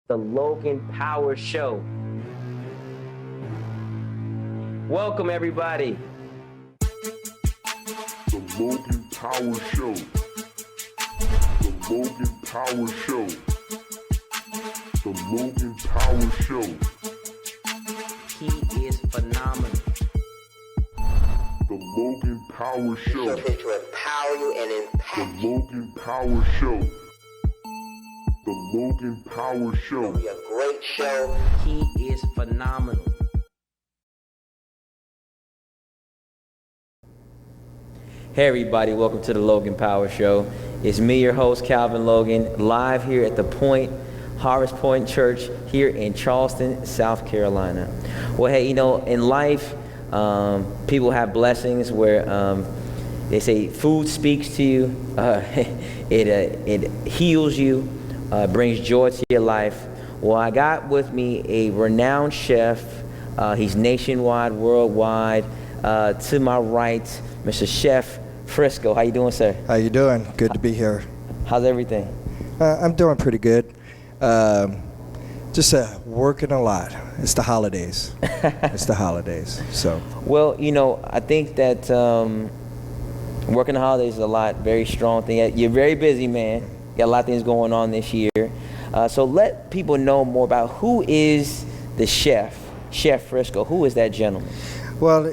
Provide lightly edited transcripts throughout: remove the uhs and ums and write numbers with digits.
the Logan Power Show. Welcome, everybody. The Logan Power Show. The Logan Power Show. The Logan Power Show. He is phenomenal. The Logan Power Show. He's here to empower you and impact The Logan Power Show. The Logan Power Show. It'll be a great show. He is phenomenal. Hey everybody, welcome to the Logan Power Show. It's me, your host, Calvin Logan, live here at the Point, Harvest Point Church here in Charleston, South Carolina. Well, hey, in life, people have blessings where they say food speaks to you, it heals you, brings joy to your life. Well, I got with me a renowned chef. He's nationwide, worldwide. To my right, Mr. Chef Frisco. How you doing, sir? How you doing? Good to be here. How's everything? I'm doing pretty good. Just working a lot. It's the holidays. It's the holidays. So. Well, I think that working the holidays is a very strong thing. You're very busy, man. You got a lot of things going on this year. So let people know more about who is the chef, Chef Frisco. Who is that gentleman? Well,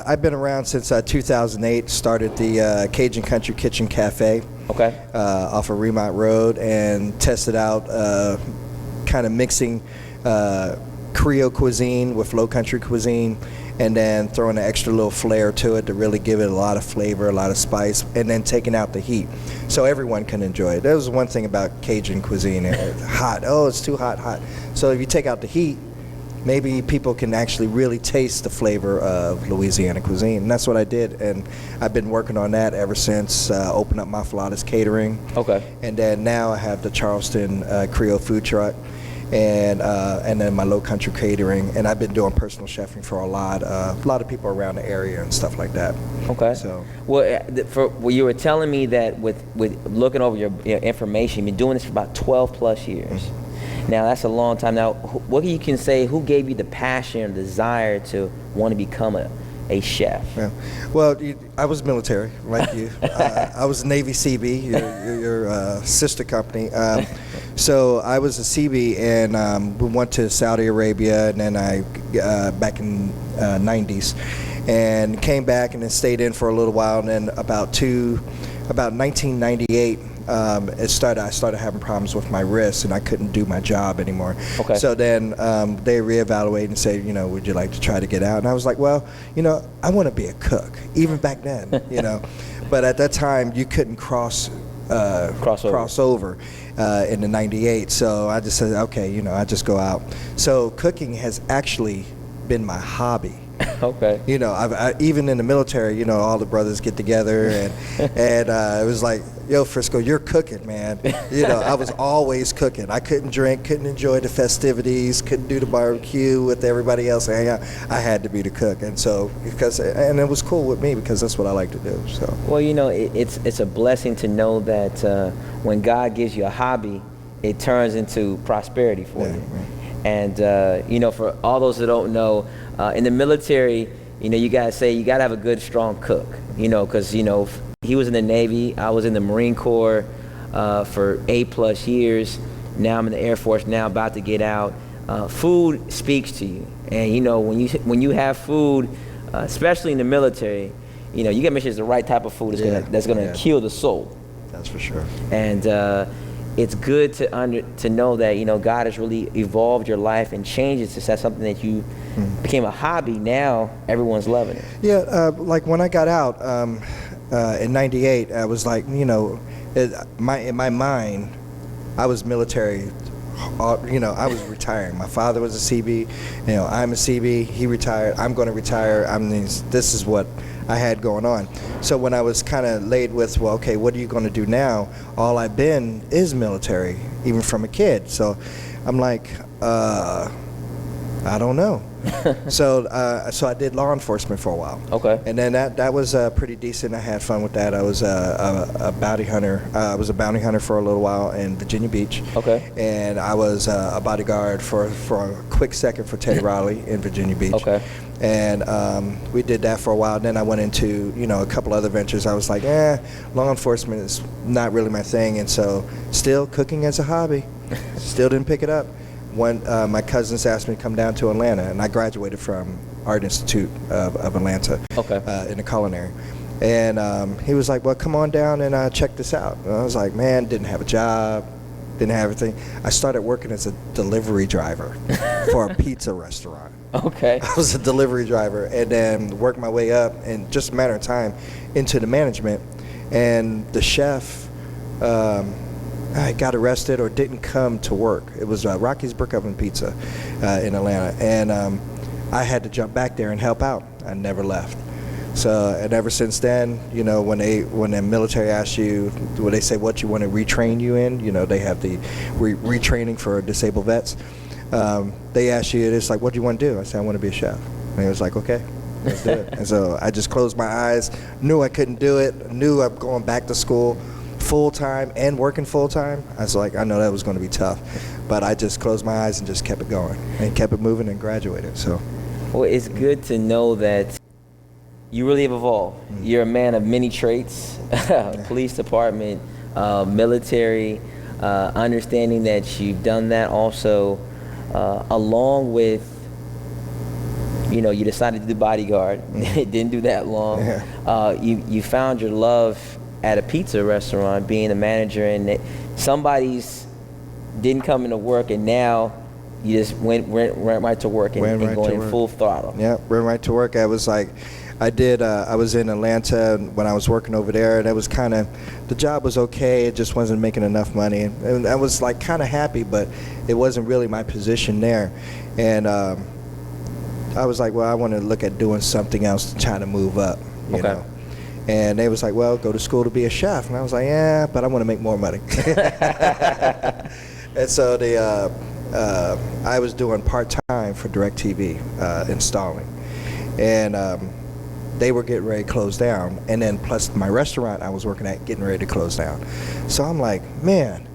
I've been around since 2008. Started the Cajun Country Kitchen Cafe. Okay. Off of Remont Road, and tested out kind of mixing Creole cuisine with low country cuisine, and then throwing an extra little flair to it to really give it a lot of flavor, a lot of spice, and then taking out the heat so everyone can enjoy it. That was one thing about Cajun cuisine. Hot. Oh, it's too hot. So if you take out the heat, maybe people can actually really taste the flavor of Louisiana cuisine. And that's what I did. And I've been working on that ever since opening up my Flautas Catering. Okay. And then now I have the Charleston Creole food truck, and then my Low Country Catering. And I've been doing personal chefing for a lot of people around the area and stuff like that. Okay. So. Well, you were telling me that with looking over your information, you've been doing this for about 12 plus years. Mm-hmm. Now, that's a long time. Now, what you can say, who gave you the passion or desire to want to become a chef? Yeah. Well, I was military, like you. I was Navy CB, your sister company. So I was a CB, and we went to Saudi Arabia, and then I back in 90s, and came back and then stayed in for a little while, and then about 1998, I started having problems with my wrist, and I couldn't do my job anymore. Okay. So then they reevaluated and said, would you like to try to get out? And I was like, well, I want to be a cook, even back then, But at that time, you couldn't cross over in the 98. So I just said, okay, I just go out. So cooking has actually been my hobby. Okay. I even in the military, all the brothers get together, and it was like, yo, Frisco, you're cooking, man. I was always cooking. I couldn't drink, couldn't enjoy the festivities, couldn't do the barbecue with everybody else. I had to be the cook, and so and it was cool with me because that's what I like to do. So. Well, it's a blessing to know that when God gives you a hobby, it turns into prosperity for you. Right. And for all those that don't know, in the military, you gotta have a good, strong cook. Because he was in the Navy, I was in the Marine Corps for 8+ years. Now I'm in the Air Force. Now about to get out. Food speaks to you, and when you have food, especially in the military, you gotta make sure it's the right type of food that's gonna kill the soul. That's for sure. And it's good to know that God has really evolved your life and changed it to something that you became a hobby. Now everyone's loving it. Yeah, like when I got out in '98, I was like, in my mind, I was military. I was retiring. My father was a CB. I'm a CB. He retired. I'm going to retire. This is what I had going on. So when I was kind of laid with, well, okay, what are you going to do now? All I've been is military, even from a kid. So I'm like, I don't know. So I did law enforcement for a while. Okay. And then that was pretty decent. I had fun with that. I was a bounty hunter. I was a bounty hunter for a little while in Virginia Beach. Okay. And I was a bodyguard for a quick second for Teddy Riley in Virginia Beach. Okay. And we did that for a while. Then I went into, a couple other ventures. I was like, law enforcement is not really my thing. And so still cooking as a hobby. Still didn't pick it up. When my cousins asked me to come down to Atlanta, and I graduated from Art Institute of Atlanta in the culinary. And he was like, well, come on down and check this out. And I was like, man, didn't have a job, didn't have everything. I started working as a delivery driver for a pizza restaurant. Okay. I was a delivery driver, and then worked my way up in just a matter of time into the management. And the chef got arrested or didn't come to work. It was Rocky's Brick Oven Pizza in Atlanta, and I had to jump back there and help out. I never left. So, and ever since then, when the military asks you, when they say what you want to retrain you in, they have the retraining for disabled vets. They ask you, it's like, what do you want to do? I said, I want to be a chef. And he was like, okay, let's do it. And so I just closed my eyes, knew I couldn't do it, knew I'm going back to school full-time and working full-time. I was like, I know that was going to be tough. But I just closed my eyes and just kept it going and kept it moving and graduated. So, well, it's good to know that you really have evolved. Mm-hmm. You're a man of many traits, police department, military, understanding that you've done that also, along with, you decided to do bodyguard. It didn't do that long. Yeah. You found your love at a pizza restaurant, being a manager, and somebody's didn't come into work, and now you just went right to work and going in full throttle. Yeah, went right to work. I was like, I was in Atlanta when I was working over there, and it was kind of, the job was okay, it just wasn't making enough money. And I was like kind of happy, but it wasn't really my position there. And I was like, well, I want to look at doing something else to try to move up, you know. And they was like, well, go to school to be a chef. And I was like, yeah, but I want to make more money. And so I was doing part-time for DirecTV, installing. And they were getting ready to close down. And then plus my restaurant I was working at getting ready to close down. So I'm like, man,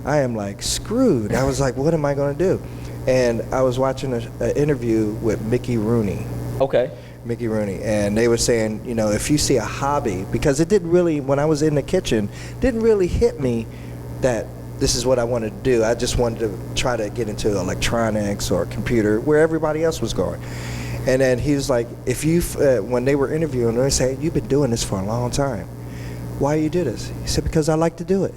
I am like screwed. I was like, what am I going to do? And I was watching an interview with Mickey Rooney. Okay. Mickey Rooney, and they were saying, if you see a hobby, because it didn't really, when I was in the kitchen, didn't really hit me that this is what I wanted to do. I just wanted to try to get into electronics or computer where everybody else was going. And then he was like, if you, when they were interviewing, they say, you've been doing this for a long time. Why you do this? He said, because I like to do it.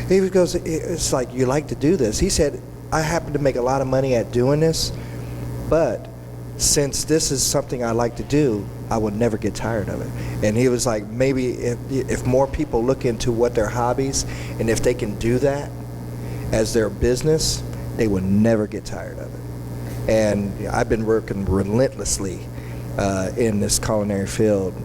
He goes, it's like, you like to do this. He said, I happen to make a lot of money at doing this, but since this is something I like to do, I would never get tired of it. And he was like, maybe if more people look into what their hobbies, and if they can do that as their business, they would never get tired of it. And I've been working relentlessly in this culinary field,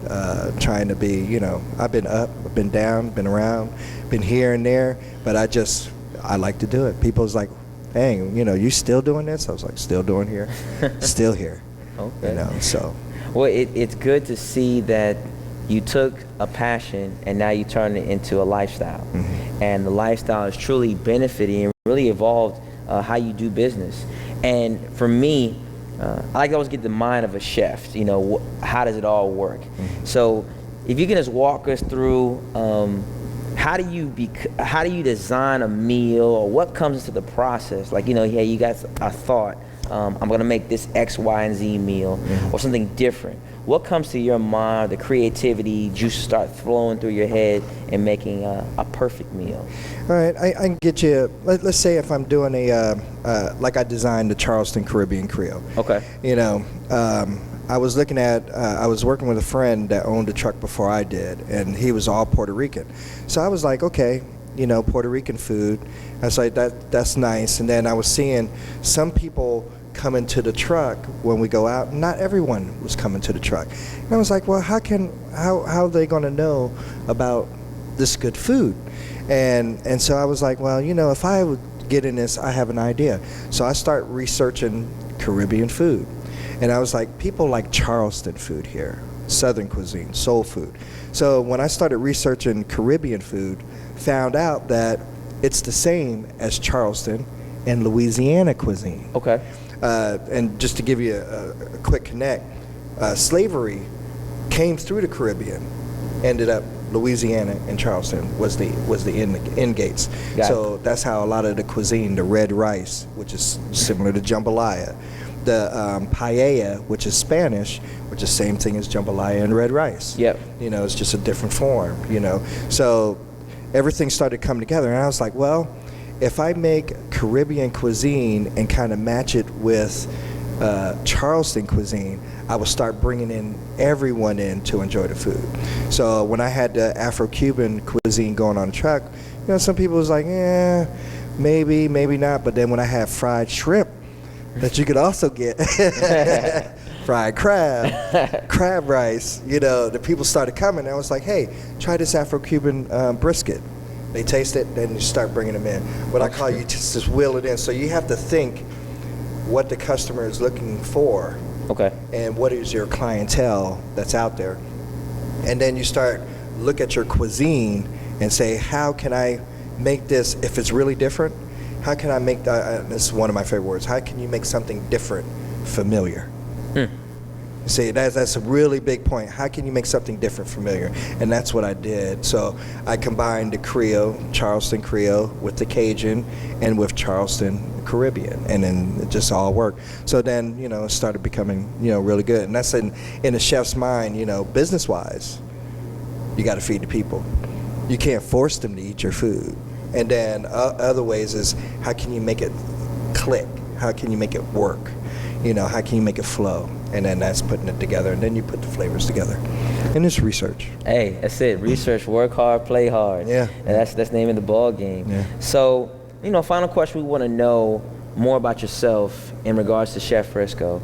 trying to be, I've been up, I've been down, been around, been here and there, but I like to do it. People's like, dang, you still doing this? I was like, still doing here, still here. Okay. So. Well, it's good to see that you took a passion and now you turned it into a lifestyle. Mm-hmm. And the lifestyle is truly benefiting and really evolved how you do business. And for me, I like to always get the mind of a chef. How does it all work? Mm-hmm. So if you can just walk us through how do you design a meal, or what comes into the process? Like, hey, you got a thought, I'm going to make this X, Y, and Z meal, mm-hmm. or something different. What comes to your mind, the creativity, juices start flowing through your head and making a perfect meal? All right, I can get you, let's say if I'm doing like I designed the Charleston Caribbean Creole. Okay. I was looking at, I was working with a friend that owned a truck before I did, and he was all Puerto Rican. So I was like, okay, Puerto Rican food. I was like, that's nice. And then I was seeing some people coming to the truck when we go out. Not everyone was coming to the truck. And I was like, well, how are they going to know about this good food? And so I was like, well, if I would get in this, I have an idea. So I start researching Caribbean food. And I was like, people like Charleston food here, Southern cuisine, soul food. So when I started researching Caribbean food, found out that it's the same as Charleston and Louisiana cuisine. Okay. And just to give you a quick connect, slavery came through the Caribbean, ended up Louisiana and Charleston was the end gates. Got So that's how a lot of the cuisine, the red rice, which is similar to jambalaya, the paella, which is Spanish, which is the same thing as jambalaya and red rice. Yep. You know, it's just a different form, you know. So everything started coming together, and I was like, well, if I make Caribbean cuisine and kind of match it with Charleston cuisine, I would start bringing in everyone in to enjoy the food. So when I had the Afro-Cuban cuisine going on the truck, you know, some people was like, yeah, maybe, maybe not. But then when I had fried shrimp, that you could also get, fried crab, crab rice, you know, the people started coming. And I was like, hey, try this Afro-Cuban brisket. They taste it, then you start bringing them in. What I call you just wheel it in. So you have to think what the customer is looking for. Okay. And what is your clientele that's out there. And then you start look at your cuisine and say, how can I make this, if it's really different, how can I make, this is one of my favorite words, how can you make something different familiar? See, that's a really big point. How can you make something different familiar? And that's what I did. So I combined the Creole, Charleston Creole, with the Cajun and with Charleston Caribbean, and then it just all worked. So then, you know, it started becoming, you know, really good. And that's in a chef's mind, you know, business-wise, you got to feed the people. You can't force them to eat your food. And then other ways is, how can you make it click? How can you make it work? You know, how can you make it flow? And then that's putting it together, and then you put the flavors together. And it's research. Hey, that's it. Research, work hard, play hard. Yeah. And that's the name of the ball game. Yeah. So, you know, final question, we want to know more about yourself in regards to Chef Frisco.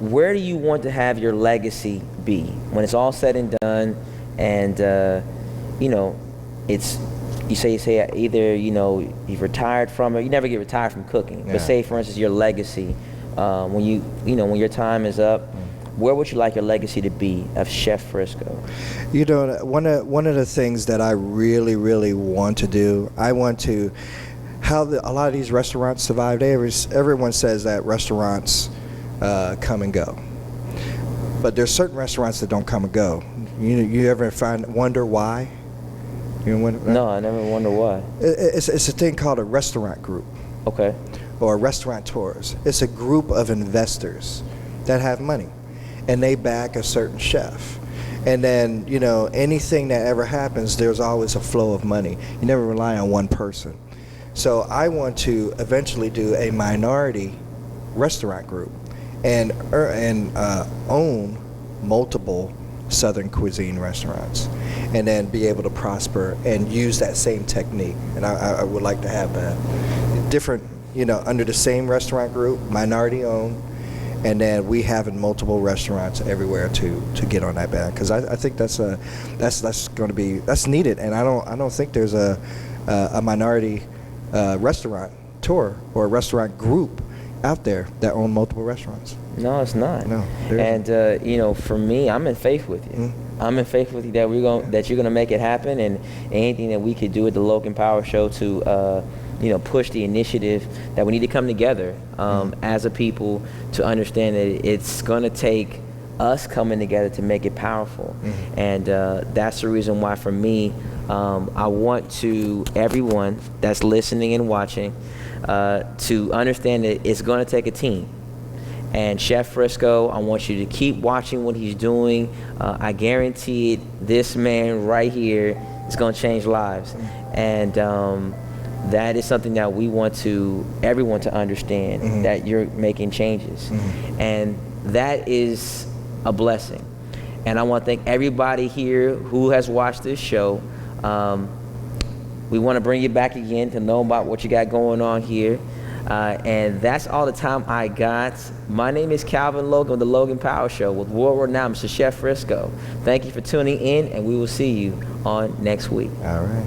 Where do you want to have your legacy be when it's all said and done? And you know, it's you say either, you know, you've retired from it. You never get retired from cooking. Yeah. But say, for instance, your legacy. When when your time is up, where would you like your legacy to be of Chef Frisco? You know, one of the things that I really, really want to do, I want to, how a lot of these restaurants survive. Everyone says that restaurants come and go, but there's certain restaurants that don't come and go. You ever wonder why? No, I never wonder why. It's a thing called a restaurant group. Okay. Or restaurateurs. It's a group of investors that have money, and they back a certain chef. And then, you know, anything that ever happens, there's always a flow of money. You never rely on one person. So I want to eventually do a minority restaurant group and own multiple Southern cuisine restaurants, and then be able to prosper and use that same technique. And I would like to have that different, you know, under the same restaurant group, minority owned, and then we having multiple restaurants everywhere to get on that band, because I think that's going to be needed, and I don't think there's a minority restaurant tour or a restaurant group out there that own multiple restaurants. No, it's not. No. And you know, for me, I'm in faith with you. Mm-hmm. I'm in faith with you that that you're gonna make it happen, and anything that we could do at the Logan Power Show to you know, push the initiative that we need to come together as a people to understand that it's going to take us coming together to make it powerful. And that's the reason why, for me, I want to everyone that's listening and watching to understand that it's going to take a team. And Chef Frisco, I want you to keep watching what he's doing. I guarantee it, this man right here is going to change lives. And that is something that we want everyone to understand, that you're making changes. And that is a blessing. And I want to thank everybody here who has watched this show. We want to bring you back again to know about what you got going on here. And that's all the time I got. My name is Calvin Logan with the Logan Power Show with world-renowned Mr. Chef Frisco. Thank you for tuning in, and we will see you on next week. All right.